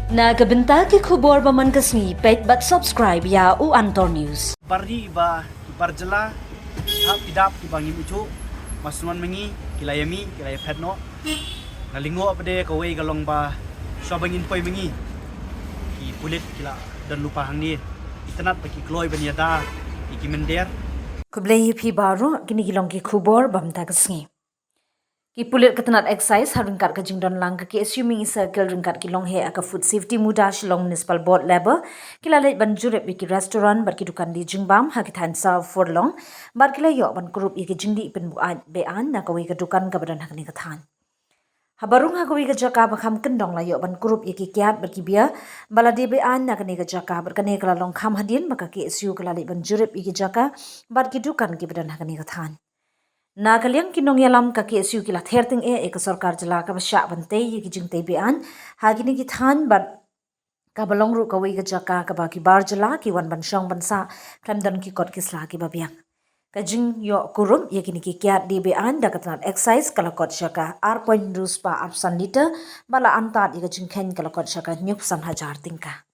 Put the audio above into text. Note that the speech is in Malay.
Nagabenta ki khubor baman kasni pet but subscribe ya u Antor News. Pardi ba parjala hap idap ki bangi mucu masnuan mengi kilayami kilay petno nalingo apade kawai galong ba swabangin poi mengi ki kulit kila dan lupa hangni itanat baki kloy baniada iki mender Kublai pi baru kini gilong ki khubor bamta kasni. Ki pulit ketenat exercise harun kat kajing don lang ki assuming circle ring kat ki long he aka food safety muda shillong municipal board level kila leit banjure ki restaurant bar ki dukan di jingbam ha ki than serve for long bar kila yo ban group ki jingdi pen bu bean na kawi ka dukan ka badan hakni ka than habarung ha kawi ka jaka bakham kendong la yo ban group ki kiat bar ki bia baladi bean na kani ka jaka bar kani kala long kham hadin maka ki assu kala leit banjure ki jaka bar ki dukan ki badan hakni ka than Nakaliang kinong yalam kaki esu kila therting ek sarkar jala ka basya bante yi ki jingte bean hagini ki than bat ka balong ru ka wi ka jaka ka ba ki bar jala ki wan ban shong ban sa klamdan ki kot ki sla ki babiang ka jing yo kurum ye kini ki kyat di bean da katnat exercise kala kot shaka ar point rus pa ar san liter bala antat yi ka jing khen kala kot shaka nyup san hajar tingka